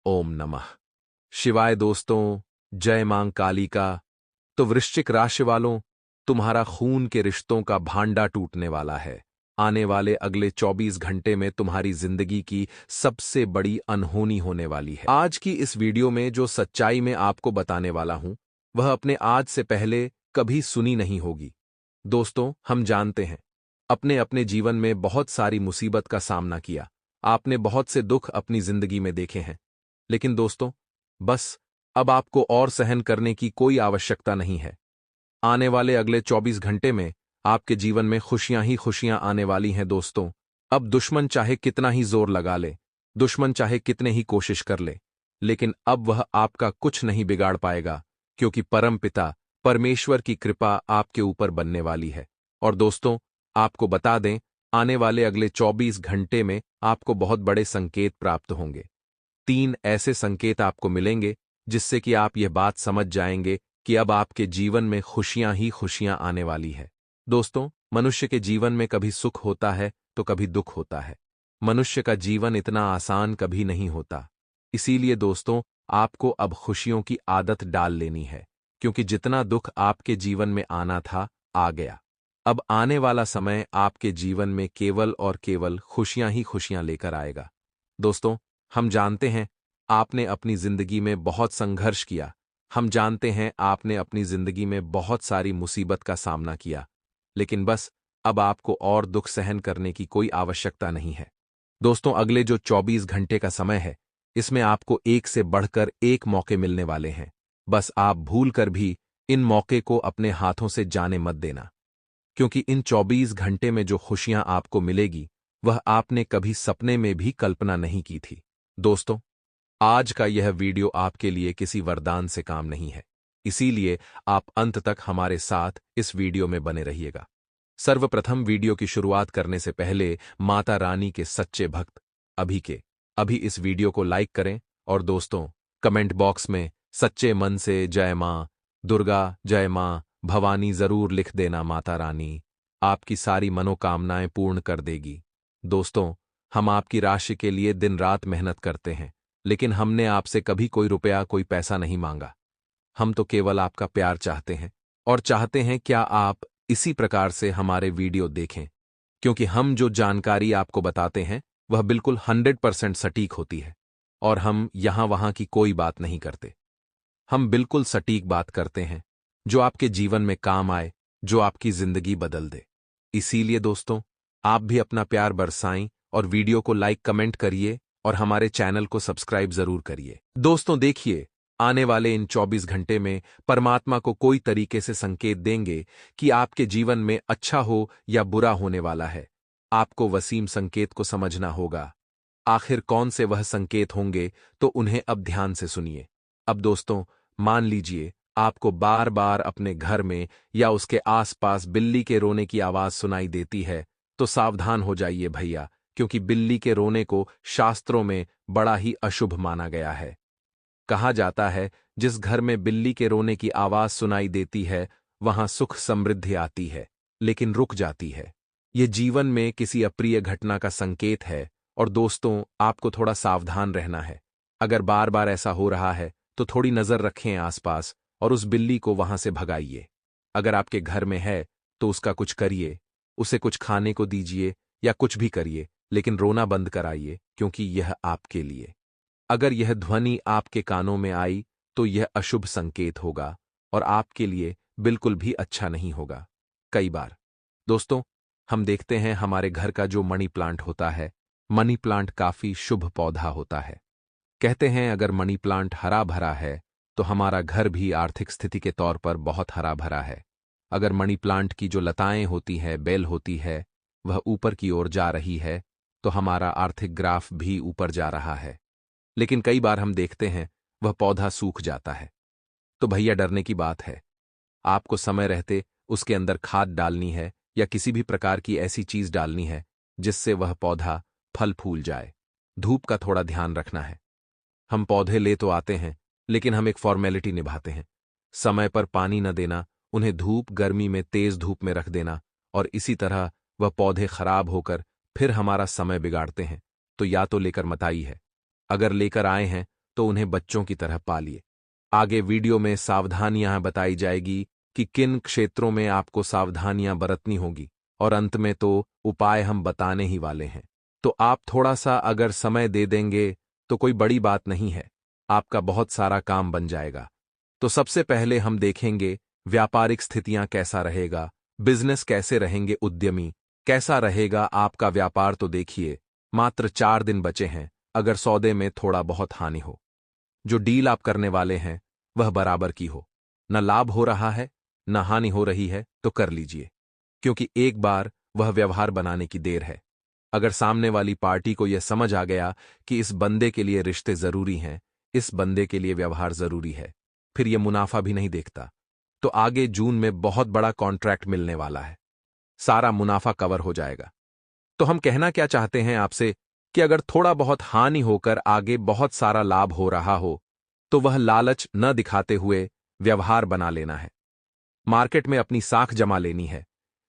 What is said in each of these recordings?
ओम नमः शिवाय। दोस्तों, जय मां काली का। तो वृश्चिक राशि वालों, तुम्हारा खून के रिश्तों का भांडा टूटने वाला है। आने वाले अगले 24 घंटे में तुम्हारी जिंदगी की सबसे बड़ी अनहोनी होने वाली है। आज की इस वीडियो में जो सच्चाई मैं आपको बताने वाला हूं, वह अपने आज से पहले कभी सुनी नहीं होगी। दोस्तों, हम जानते हैं, अपने अपने जीवन में बहुत सारी मुसीबत का सामना किया। आपने बहुत से दुख अपनी जिंदगी में देखे हैं। लेकिन दोस्तों, बस अब आपको और सहन करने की कोई आवश्यकता नहीं है। आने वाले अगले 24 घंटे में आपके जीवन में खुशियां ही खुशियां आने वाली हैं। दोस्तों, अब दुश्मन चाहे कितना ही जोर लगा ले, दुश्मन चाहे कितने ही कोशिश कर ले, लेकिन अब वह आपका कुछ नहीं बिगाड़ पाएगा, क्योंकि परमपिता परमेश्वर की कृपा आपके ऊपर बनने वाली है। और दोस्तों, आपको बता दें, आने वाले अगले 24 घंटे में आपको बहुत बड़े संकेत प्राप्त होंगे। 3 ऐसे संकेत आपको मिलेंगे जिससे कि आप यह बात समझ जाएंगे कि अब आपके जीवन में खुशियां ही खुशियां आने वाली है। दोस्तों, मनुष्य के जीवन में कभी सुख होता है तो कभी दुख होता है। मनुष्य का जीवन इतना आसान कभी नहीं होता। इसीलिए दोस्तों, आपको अब खुशियों की आदत डाल लेनी है, क्योंकि जितना दुख आपके जीवन में आना था, आ गया। अब आने वाला समय आपके जीवन में केवल और केवल खुशियां ही खुशियां लेकर आएगा। दोस्तों, हम जानते हैं, आपने अपनी जिंदगी में बहुत संघर्ष किया। हम जानते हैं, आपने अपनी जिंदगी में बहुत सारी मुसीबत का सामना किया। लेकिन बस अब आपको और दुख सहन करने की कोई आवश्यकता नहीं है। दोस्तों, अगले जो 24 घंटे का समय है, इसमें आपको एक से बढ़कर एक मौके मिलने वाले हैं। बस आप भूल कर भी इन मौके को अपने हाथों से जाने मत देना, क्योंकि इन 24 घंटे में जो खुशियां आपको मिलेगी, वह आपने कभी सपने में भी कल्पना नहीं की थी। दोस्तों, आज का यह वीडियो आपके लिए किसी वरदान से काम नहीं है, इसीलिए आप अंत तक हमारे साथ इस वीडियो में बने रहिएगा। सर्वप्रथम वीडियो की शुरुआत करने से पहले माता रानी के सच्चे भक्त अभी इस वीडियो को लाइक करें, और दोस्तों, कमेंट बॉक्स में सच्चे मन से जय मां दुर्गा, जय मां भवानी जरूर लिख देना। माता रानी आपकी सारी मनोकामनाएं पूर्ण कर देगी। दोस्तों, हम आपकी राशि के लिए दिन रात मेहनत करते हैं, लेकिन हमने आपसे कभी कोई रुपया, कोई पैसा नहीं मांगा। हम तो केवल आपका प्यार चाहते हैं, और चाहते हैं क्या आप इसी प्रकार से हमारे वीडियो देखें, क्योंकि हम जो जानकारी आपको बताते हैं वह बिल्कुल 100% सटीक होती है, और हम यहां वहां की कोई बात नहीं करते। हम बिल्कुल सटीक बात करते हैं, जो आपके जीवन में काम आए, जो आपकी जिंदगी बदल दे। इसीलिए दोस्तों, आप भी अपना प्यार बरसाएं और वीडियो को लाइक, कमेंट करिए, और हमारे चैनल को सब्सक्राइब जरूर करिए। दोस्तों देखिए, आने वाले इन 24 घंटे में परमात्मा को कोई तरीके से संकेत देंगे कि आपके जीवन में अच्छा हो या बुरा होने वाला है। आपको वसीम संकेत को समझना होगा। आखिर कौन से वह संकेत होंगे, तो उन्हें अब ध्यान से सुनिए। अब दोस्तों, मान लीजिए आपको बार बार अपने घर में या उसके आसपास बिल्ली के रोने की आवाज सुनाई देती है, तो सावधान हो जाइए भैया, क्योंकि बिल्ली के रोने को शास्त्रों में बड़ा ही अशुभ माना गया है। कहा जाता है, जिस घर में बिल्ली के रोने की आवाज सुनाई देती है, वहां सुख समृद्धि आती है, लेकिन रुक जाती है। ये जीवन में किसी अप्रिय घटना का संकेत है, और दोस्तों, आपको थोड़ा सावधान रहना है। अगर बार बार ऐसा हो रहा है, तो थोड़ी नजर रखें आसपास, और उस बिल्ली को वहां से भगाइए। अगर आपके घर में है, तो उसका कुछ करिए, उसे कुछ खाने को दीजिए, या कुछ भी करिए, लेकिन रोना बंद कराइए, क्योंकि यह आपके लिए। अगर यह ध्वनि आपके कानों में आई, तो यह अशुभ संकेत होगा, और आपके लिए बिल्कुल भी अच्छा नहीं होगा। कई बार दोस्तों, हम देखते हैं हमारे घर का जो मनी प्लांट होता है, मनी प्लांट काफी शुभ पौधा होता है। कहते हैं, अगर मनी प्लांट हरा भरा है, तो हमारा घर भी आर्थिक स्थिति के तौर पर बहुत हरा भरा है। अगर मनी प्लांट की जो लताएं होती है, बेल होती है, वह ऊपर की ओर जा रही है, तो हमारा आर्थिक ग्राफ भी ऊपर जा रहा है। लेकिन कई बार हम देखते हैं वह पौधा सूख जाता है, तो भैया डरने की बात है। आपको समय रहते उसके अंदर खाद डालनी है, या किसी भी प्रकार की ऐसी चीज डालनी है जिससे वह पौधा फल फूल जाए। धूप का थोड़ा ध्यान रखना है। हम पौधे ले तो आते हैं, लेकिन हम एक फॉर्मेलिटी निभाते हैं। समय पर पानी न देना, उन्हें धूप गर्मी में तेज धूप में रख देना, और इसी तरह वह पौधे खराब होकर फिर हमारा समय बिगाड़ते हैं। तो या तो लेकर मत आई है। अगर लेकर आए हैं, तो उन्हें बच्चों की तरह पालिए। आगे वीडियो में सावधानियां बताई जाएगी कि किन क्षेत्रों में आपको सावधानियां बरतनी होगी, और अंत में तो उपाय हम बताने ही वाले हैं। तो आप थोड़ा सा अगर समय दे देंगे तो कोई बड़ी बात नहीं है, आपका बहुत सारा काम बन जाएगा। तो सबसे पहले हम देखेंगे व्यापारिक स्थितियां कैसा रहेगा, बिजनेस कैसे रहेंगे, उद्यमी कैसा रहेगा आपका व्यापार। तो देखिए, मात्र 4 दिन बचे हैं। अगर सौदे में थोड़ा बहुत हानि हो, जो डील आप करने वाले हैं वह बराबर की हो, न लाभ हो रहा है न हानि हो रही है, तो कर लीजिए, क्योंकि एक बार वह व्यवहार बनाने की देर है। अगर सामने वाली पार्टी को यह समझ आ गया कि इस बंदे के लिए रिश्ते जरूरी हैं, इस बंदे के लिए व्यवहार जरूरी है, फिर यह मुनाफा भी नहीं देखता, तो आगे जून में बहुत बड़ा कॉन्ट्रैक्ट मिलने वाला है, सारा मुनाफा कवर हो जाएगा। तो हम कहना क्या चाहते हैं आपसे कि अगर थोड़ा बहुत हानि होकर आगे बहुत सारा लाभ हो रहा हो, तो वह लालच न दिखाते हुए व्यवहार बना लेना है। मार्केट में अपनी साख जमा लेनी है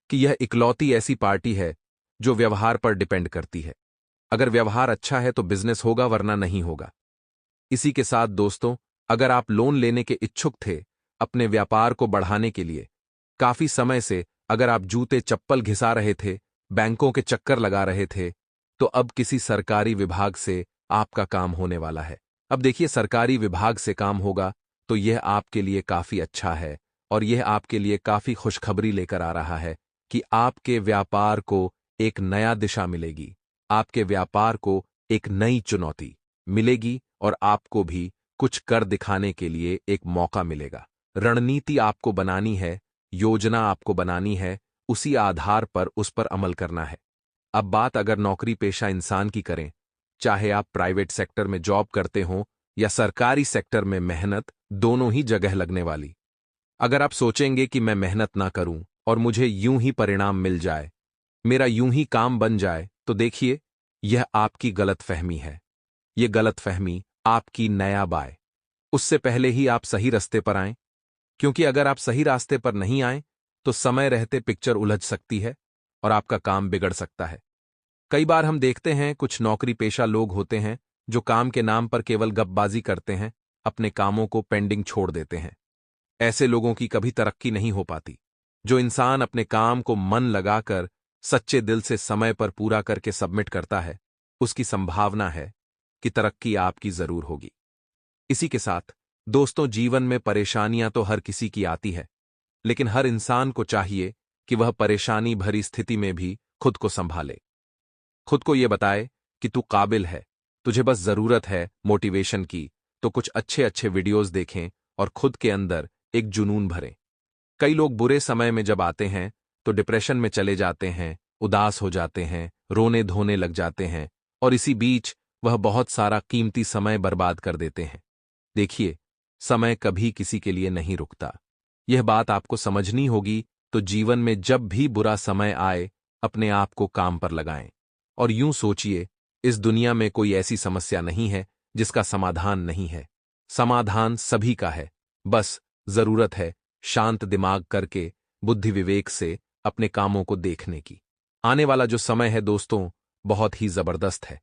कि यह इकलौती ऐसी पार्टी है जो व्यवहार पर डिपेंड करती है। अगर व्यवहार अच्छा है तो बिजनेस होगा, वरना नहीं होगा। इसी के साथ दोस्तों, अगर आप लोन लेने के इच्छुक थे अपने व्यापार को बढ़ाने के लिए, काफी समय से अगर आप जूते चप्पल घिसा रहे थे, बैंकों के चक्कर लगा रहे थे, तो अब किसी सरकारी विभाग से आपका काम होने वाला है। अब देखिए, सरकारी विभाग से काम होगा तो यह आपके लिए काफी अच्छा है, और यह आपके लिए काफी खुशखबरी लेकर आ रहा है कि आपके व्यापार को एक नया दिशा मिलेगी, आपके व्यापार को एक नई चुनौती मिलेगी, और आपको भी कुछ कर दिखाने के लिए एक मौका मिलेगा। रणनीति आपको बनानी है, योजना आपको बनानी है, उसी आधार पर उस पर अमल करना है। अब बात अगर नौकरी पेशा इंसान की करें, चाहे आप प्राइवेट सेक्टर में जॉब करते हो या सरकारी सेक्टर में, मेहनत दोनों ही जगह लगने वाली। अगर आप सोचेंगे कि मैं मेहनत ना करूं और मुझे यूं ही परिणाम मिल जाए, मेरा यूं ही काम बन जाए, तो देखिए, यह आपकी गलतफहमी है। यह गलतफहमी आपकी नायाब आए, उससे पहले ही आप सही रास्ते पर आएं, क्योंकि अगर आप सही रास्ते पर नहीं आए तो समय रहते पिक्चर उलझ सकती है और आपका काम बिगड़ सकता है। कई बार हम देखते हैं कुछ नौकरी पेशा लोग होते हैं जो काम के नाम पर केवल गपबाजी करते हैं, अपने कामों को पेंडिंग छोड़ देते हैं। ऐसे लोगों की कभी तरक्की नहीं हो पाती। जो इंसान अपने काम को मन लगाकर सच्चे दिल से समय पर पूरा करके सबमिट करता है, उसकी संभावना है कि तरक्की आपकी जरूर होगी। इसी के साथ दोस्तों, जीवन में परेशानियां तो हर किसी की आती है, लेकिन हर इंसान को चाहिए कि वह परेशानी भरी स्थिति में भी खुद को संभाले, खुद को यह बताए कि तू काबिल है, तुझे बस जरूरत है मोटिवेशन की। तो कुछ अच्छे अच्छे वीडियोस देखें और खुद के अंदर एक जुनून भरें। कई लोग बुरे समय में जब आते हैं तो डिप्रेशन में चले जाते हैं, उदास हो जाते हैं, रोने धोने लग जाते हैं, और इसी बीच वह बहुत सारा कीमती समय बर्बाद कर देते हैं। देखिए, समय कभी किसी के लिए नहीं रुकता, यह बात आपको समझनी होगी। तो जीवन में जब भी बुरा समय आए, अपने आप को काम पर लगाएं, और यूं सोचिए, इस दुनिया में कोई ऐसी समस्या नहीं है जिसका समाधान नहीं है। समाधान सभी का है, बस जरूरत है शांत दिमाग करके, बुद्धि विवेक से अपने कामों को देखने की। आने वाला जो समय है दोस्तों, बहुत ही जबरदस्त है।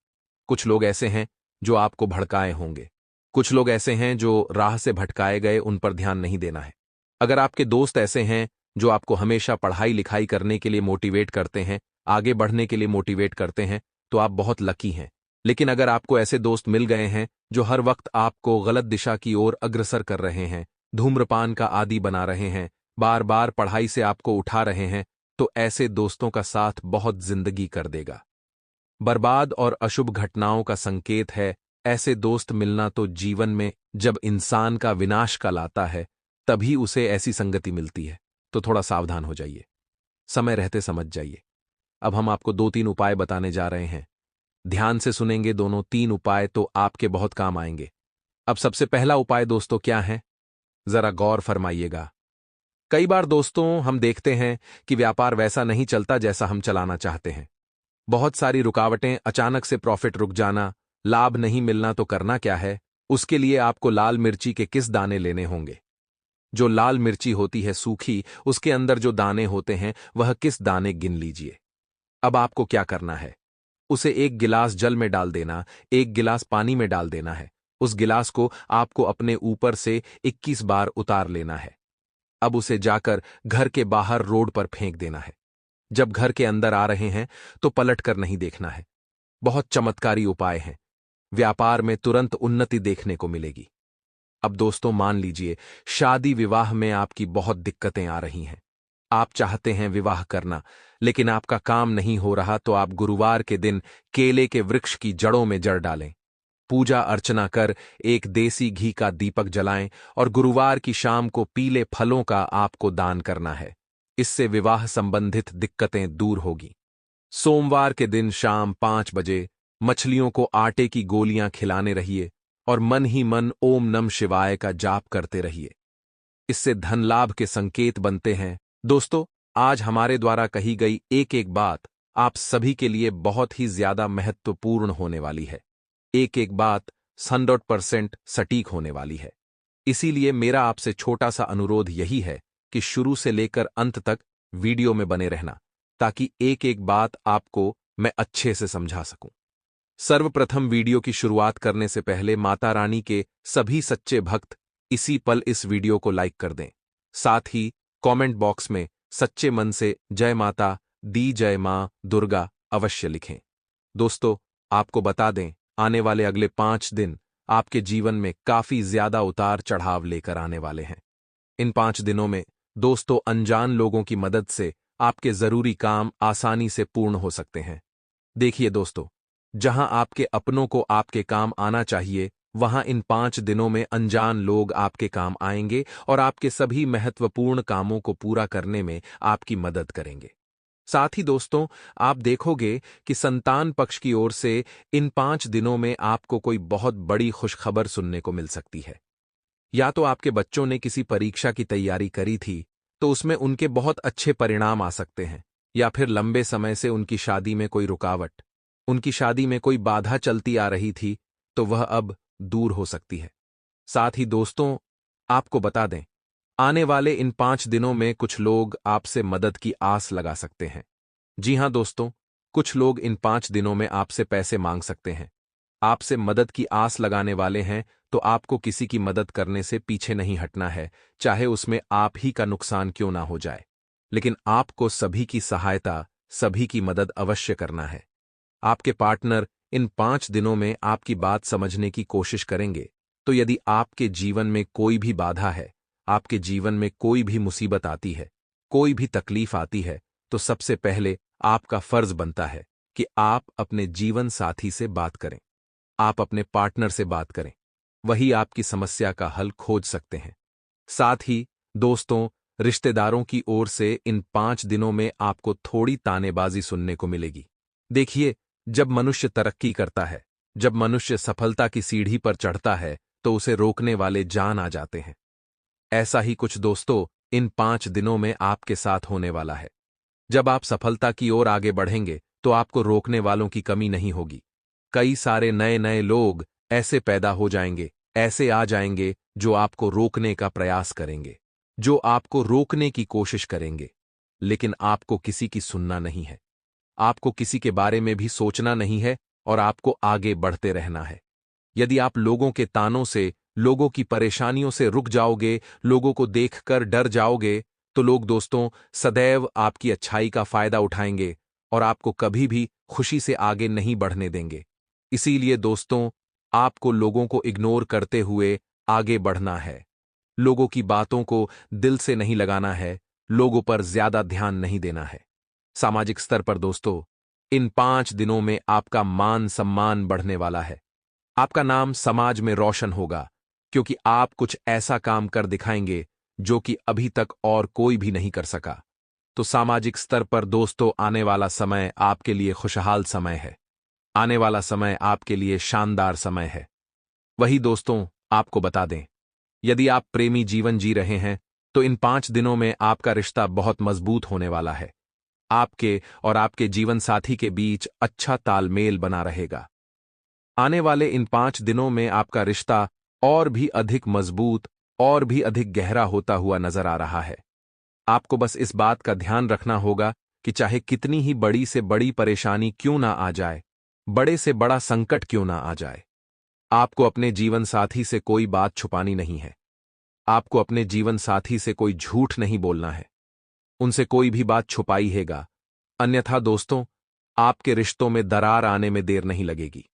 कुछ लोग ऐसे हैं जो आपको भड़काए होंगे, कुछ लोग ऐसे हैं जो राह से भटकाए गए, उन पर ध्यान नहीं देना है। अगर आपके दोस्त ऐसे हैं जो आपको हमेशा पढ़ाई लिखाई करने के लिए मोटिवेट करते हैं, आगे बढ़ने के लिए मोटिवेट करते हैं, तो आप बहुत लकी हैं। लेकिन अगर आपको ऐसे दोस्त मिल गए हैं जो हर वक्त आपको गलत दिशा की ओर अग्रसर कर रहे हैं, धूम्रपान का आदी बना रहे हैं, बार बार पढ़ाई से आपको उठा रहे हैं, तो ऐसे दोस्तों का साथ बहुत जिंदगी कर देगा। बर्बाद और अशुभ घटनाओं का संकेत है। ऐसे दोस्त मिलना तो जीवन में जब इंसान का विनाश का लाता है, तभी उसे ऐसी संगति मिलती है। तो थोड़ा सावधान हो जाइए, समय रहते समझ जाइए। अब हम आपको 2-3 उपाय बताने जा रहे हैं। ध्यान से सुनेंगे दोनों 3 उपाय, तो आपके बहुत काम आएंगे। अब सबसे पहला उपाय दोस्तों क्या है, जरा गौर फरमाइएगा। कई बार दोस्तों हम देखते हैं कि व्यापार वैसा नहीं चलता जैसा हम चलाना चाहते हैं। बहुत सारी रुकावटें, अचानक से प्रॉफिट रुक जाना, लाभ नहीं मिलना। तो करना क्या है, उसके लिए आपको लाल मिर्ची के किस दाने लेने होंगे। जो लाल मिर्ची होती है सूखी, उसके अंदर जो दाने होते हैं वह किस दाने गिन लीजिए। अब आपको क्या करना है, उसे 1 गिलास जल में डाल देना, 1 गिलास पानी में डाल देना है, उस गिलास को आपको अपने ऊपर से 21 बार उतार लेना है। अब उसे जाकर घर के बाहर रोड पर फेंक देना है। जब घर के अंदर आ रहे हैं तो पलट कर नहीं देखना है। बहुत चमत्कारी उपाय हैं। व्यापार में तुरंत उन्नति देखने को मिलेगी। अब दोस्तों मान लीजिए शादी विवाह में आपकी बहुत दिक्कतें आ रही हैं। आप चाहते हैं विवाह करना, लेकिन आपका काम नहीं हो रहा, तो आप गुरुवार के दिन केले के वृक्ष की जड़ों में जड़ डालें। पूजा अर्चना कर एक देसी घी का दीपक जलाएं और गुरुवार की शाम को पीले फलों का आपको दान करना है। इससे विवाह संबंधित दिक्कतें दूर होगी। सोमवार के दिन शाम 5 बजे मछलियों को आटे की गोलियां खिलाने रहिए और मन ही मन ओम नमः शिवाय का जाप करते रहिए। इससे धन लाभ के संकेत बनते हैं। दोस्तों, आज हमारे द्वारा कही गई एक एक बात आप सभी के लिए बहुत ही ज्यादा महत्वपूर्ण होने वाली है। एक एक बात 100% सटीक होने वाली है। इसीलिए मेरा आपसे छोटा सा अनुरोध यही है कि शुरू से लेकर अंत तक वीडियो में बने रहना, ताकि एक एक बात आपको मैं अच्छे से समझा सकूं। सर्वप्रथम वीडियो की शुरुआत करने से पहले माता रानी के सभी सच्चे भक्त इसी पल इस वीडियो को लाइक कर दें। साथ ही कमेंट बॉक्स में सच्चे मन से जय माता दी, जय मां दुर्गा अवश्य लिखें। दोस्तों, आपको बता दें, आने वाले अगले 5 दिन आपके जीवन में काफी ज्यादा उतार चढ़ाव लेकर आने वाले हैं। इन 5 दिनों में दोस्तों अनजान लोगों की मदद से आपके जरूरी काम आसानी से पूर्ण हो सकते हैं। देखिए दोस्तों, जहां आपके अपनों को आपके काम आना चाहिए, वहां इन 5 दिनों में अनजान लोग आपके काम आएंगे और आपके सभी महत्वपूर्ण कामों को पूरा करने में आपकी मदद करेंगे। साथ ही दोस्तों, आप देखोगे कि संतान पक्ष की ओर से इन 5 दिनों में आपको कोई बहुत बड़ी खुशखबर सुनने को मिल सकती है। या तो आपके बच्चों ने किसी परीक्षा की तैयारी करी थी, तो उसमें उनके बहुत अच्छे परिणाम आ सकते हैं, या फिर लंबे समय से उनकी शादी में कोई रुकावट, उनकी शादी में कोई बाधा चलती आ रही थी, तो वह अब दूर हो सकती है। साथ ही दोस्तों, आपको बता दें, आने वाले इन 5 दिनों में कुछ लोग आपसे मदद की आस लगा सकते हैं। जी हां दोस्तों, कुछ लोग इन 5 दिनों में आपसे पैसे मांग सकते हैं। आपसे मदद की आस लगाने वाले हैं, तो आपको किसी की मदद करने से पीछे नहीं हटना है, चाहे उसमें आप ही का नुकसान क्यों ना हो जाए। लेकिन आपको सभी की सहायता, सभी की मदद अवश्य करना है। आपके पार्टनर इन 5 दिनों में आपकी बात समझने की कोशिश करेंगे। तो यदि आपके जीवन में कोई भी बाधा है, आपके जीवन में कोई भी मुसीबत आती है, कोई भी तकलीफ आती है, तो सबसे पहले आपका फर्ज बनता है कि आप अपने जीवन साथी से बात करें। आप अपने पार्टनर से बात करें, वही आपकी समस्या का हल खोज सकते हैं। साथ ही दोस्तों, रिश्तेदारों की ओर से इन 5 दिनों में आपको थोड़ी तानेबाजी सुनने को मिलेगी। देखिए, जब मनुष्य तरक्की करता है, जब मनुष्य सफलता की सीढ़ी पर चढ़ता है, तो उसे रोकने वाले जान आ जाते हैं। ऐसा ही कुछ दोस्तों इन 5 दिनों में आपके साथ होने वाला है। जब आप सफलता की ओर आगे बढ़ेंगे, तो आपको रोकने वालों की कमी नहीं होगी। कई सारे नए नए लोग ऐसे पैदा हो जाएंगे, ऐसे आ जाएंगे, जो आपको रोकने का प्रयास करेंगे, जो आपको रोकने की कोशिश करेंगे। लेकिन आपको किसी की सुनना नहीं है, आपको किसी के बारे में भी सोचना नहीं है, और आपको आगे बढ़ते रहना है। यदि आप लोगों के तानों से, लोगों की परेशानियों से रुक जाओगे, लोगों को देखकर डर जाओगे, तो लोग दोस्तों सदैव आपकी अच्छाई का फायदा उठाएंगे और आपको कभी भी खुशी से आगे नहीं बढ़ने देंगे। इसीलिए दोस्तों, आपको लोगों को इग्नोर करते हुए आगे बढ़ना है। लोगों की बातों को दिल से नहीं लगाना है, लोगों पर ज्यादा ध्यान नहीं देना है। सामाजिक स्तर पर दोस्तों, इन 5 दिनों में आपका मान सम्मान बढ़ने वाला है। आपका नाम समाज में रोशन होगा, क्योंकि आप कुछ ऐसा काम कर दिखाएंगे जो कि अभी तक और कोई भी नहीं कर सका। तो सामाजिक स्तर पर दोस्तों, आने वाला समय आपके लिए खुशहाल समय है। आने वाला समय आपके लिए शानदार समय है। वही दोस्तों, आपको बता दें, यदि आप प्रेमी जीवन जी रहे हैं, तो इन 5 दिनों में आपका रिश्ता बहुत मजबूत होने वाला है। आपके और आपके जीवन साथी के बीच अच्छा तालमेल बना रहेगा। आने वाले इन 5 दिनों में आपका रिश्ता और भी अधिक मजबूत और भी अधिक गहरा होता हुआ नजर आ रहा है। आपको बस इस बात का ध्यान रखना होगा कि चाहे कितनी ही बड़ी से बड़ी परेशानी क्यों ना आ जाए, बड़े से बड़ा संकट क्यों ना आ जाए, आपको अपने जीवन साथी से कोई बात छुपानी नहीं है। आपको अपने जीवन साथी से कोई झूठ नहीं बोलना है। उनसे कोई भी बात छुपाई हैगा, अन्यथा दोस्तों, आपके रिश्तों में दरार आने में देर नहीं लगेगी।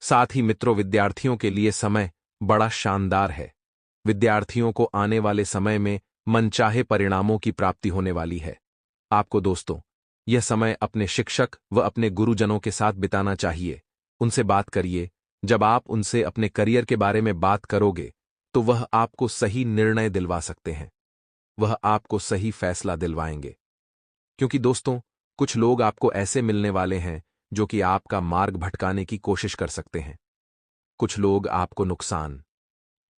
साथ ही मित्रों, विद्यार्थियों के लिए समय बड़ा शानदार है। विद्यार्थियों को आने वाले समय में मनचाहे परिणामों की प्राप्ति होने वाली है। आपको दोस्तों, यह समय अपने शिक्षक व अपने गुरुजनों के साथ बिताना चाहिए। उनसे बात करिए। जब आप उनसे अपने करियर के बारे में बात करोगे, तो वह आपको सही निर्णय दिलवा सकते हैं। वह आपको सही फैसला दिलवाएंगे। क्योंकि दोस्तों, कुछ लोग आपको ऐसे मिलने वाले हैं जो कि आपका मार्ग भटकाने की कोशिश कर सकते हैं। कुछ लोग आपको नुकसान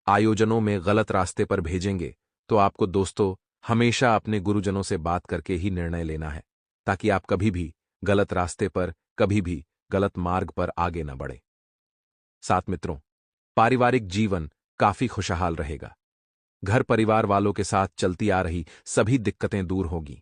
आयोजनों में गलत रास्ते पर भेजेंगे। तो आपको दोस्तों हमेशा अपने गुरुजनों से बात करके ही निर्णय लेना है, ताकि आप कभी भी गलत रास्ते पर, कभी भी गलत मार्ग पर आगे न बढ़े। साथ मित्रों, पारिवारिक जीवन काफी खुशहाल रहेगा। घर परिवार वालों के साथ चलती आ रही सभी दिक्कतें दूर होगी।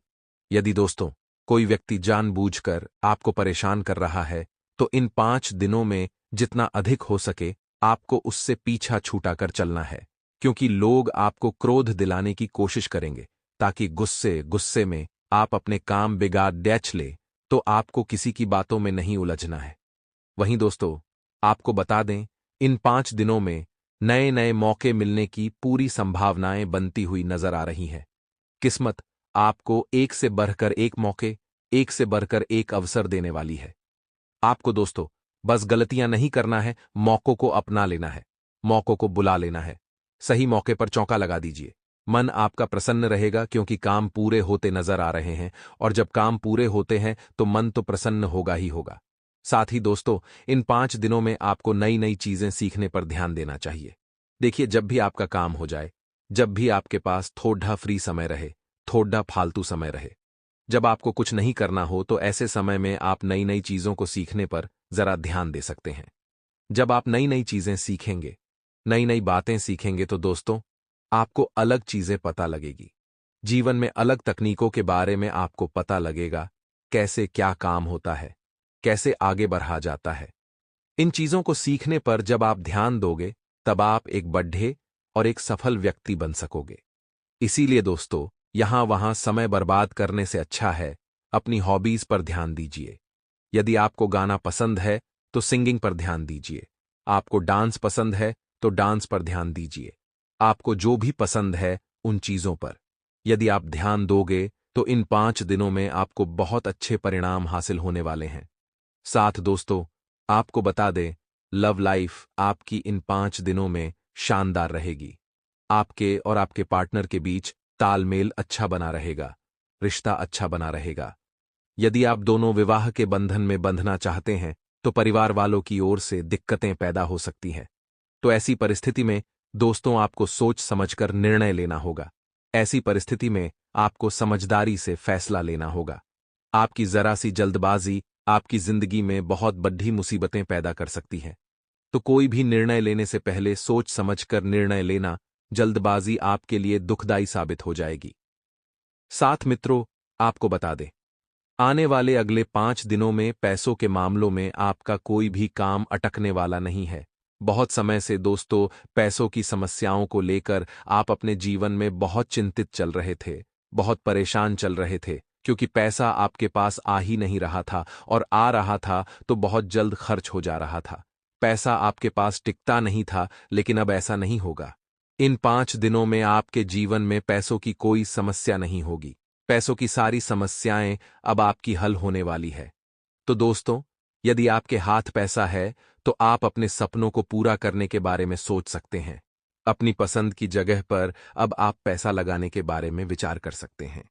यदि दोस्तों कोई व्यक्ति जानबूझकर आपको परेशान कर रहा है, तो इन 5 दिनों में जितना अधिक हो सके आपको उससे पीछा छूटा कर चलना है। क्योंकि लोग आपको क्रोध दिलाने की कोशिश करेंगे, ताकि गुस्से गुस्से में आप अपने काम बिगाड़ डेच ले। तो आपको किसी की बातों में नहीं उलझना है। वहीं दोस्तों, आपको बता दें, इन 5 दिनों में नए नए मौके मिलने की पूरी संभावनाएं बनती हुई नजर आ रही हैं। किस्मत आपको एक से बढ़कर एक मौके, एक से बढ़कर एक अवसर देने वाली है। आपको दोस्तों बस गलतियां नहीं करना है, मौकों को अपना लेना है, मौकों को बुला लेना है। सही मौके पर चौका लगा दीजिए। मन आपका प्रसन्न रहेगा, क्योंकि काम पूरे होते नजर आ रहे हैं, और जब काम पूरे होते हैं तो मन तो प्रसन्न होगा ही होगा। साथ ही दोस्तों, इन 5 दिनों में आपको नई नई चीजें सीखने पर ध्यान देना चाहिए। देखिए, जब भी आपका काम हो जाए, जब भी आपके पास थोड़ा फ्री समय रहे, थोड़ा फालतू समय रहे, जब आपको कुछ नहीं करना हो, तो ऐसे समय में आप नई नई चीजों को सीखने पर जरा ध्यान दे सकते हैं। जब आप नई नई चीजें सीखेंगे, नई नई बातें सीखेंगे, तो दोस्तों आपको अलग चीजें पता लगेगी। जीवन में अलग तकनीकों के बारे में आपको पता लगेगा, कैसे क्या काम होता है, कैसे आगे बढ़ा जाता है। इन चीजों को सीखने पर जब आप ध्यान दोगे, तब आप एक बढ़े और एक सफल व्यक्ति बन सकोगे। इसीलिए दोस्तों, यहां वहां समय बर्बाद करने से अच्छा है अपनी हॉबीज पर ध्यान दीजिए। यदि आपको गाना पसंद है तो सिंगिंग पर ध्यान दीजिए। आपको डांस पसंद है तो डांस पर ध्यान दीजिए। आपको जो भी पसंद है उन चीजों पर यदि आप ध्यान दोगे, तो इन 5 दिनों में आपको बहुत अच्छे परिणाम हासिल होने वाले हैं। साथ दोस्तों, आपको बता दें, लव लाइफ आपकी इन 5 दिनों में शानदार रहेगी। आपके और आपके पार्टनर के बीच तालमेल अच्छा बना रहेगा, रिश्ता अच्छा बना रहेगा। यदि आप दोनों विवाह के बंधन में बंधना चाहते हैं, तो परिवार वालों की ओर से दिक्कतें पैदा हो सकती हैं। तो ऐसी परिस्थिति में दोस्तों आपको सोच समझकर निर्णय लेना होगा। ऐसी परिस्थिति में आपको समझदारी से फैसला लेना होगा। आपकी जरा सी जल्दबाजी आपकी जिंदगी में बहुत बड़ी मुसीबतें पैदा कर सकती है। तो कोई भी निर्णय लेने से पहले सोच समझकर निर्णय लेना, जल्दबाजी आपके लिए दुखदाई साबित हो जाएगी। साथ मित्रों, आपको बता दें, आने वाले अगले 5 दिनों में पैसों के मामलों में आपका कोई भी काम अटकने वाला नहीं है। बहुत समय से दोस्तों पैसों की समस्याओं को लेकर आप अपने जीवन में बहुत चिंतित चल रहे थे, बहुत परेशान चल रहे थे, क्योंकि पैसा आपके पास आ ही नहीं रहा था, और आ रहा था तो बहुत जल्द खर्च हो जा रहा था। पैसा आपके पास टिकता नहीं था, लेकिन अब ऐसा नहीं होगा। इन 5 दिनों में आपके जीवन में पैसों की कोई समस्या नहीं होगी। पैसों की सारी समस्याएं अब आपकी हल होने वाली है। तो दोस्तों, यदि आपके हाथ पैसा है, तो आप अपने सपनों को पूरा करने के बारे में सोच सकते हैं। अपनी पसंद की जगह पर अब आप पैसा लगाने के बारे में विचार कर सकते हैं।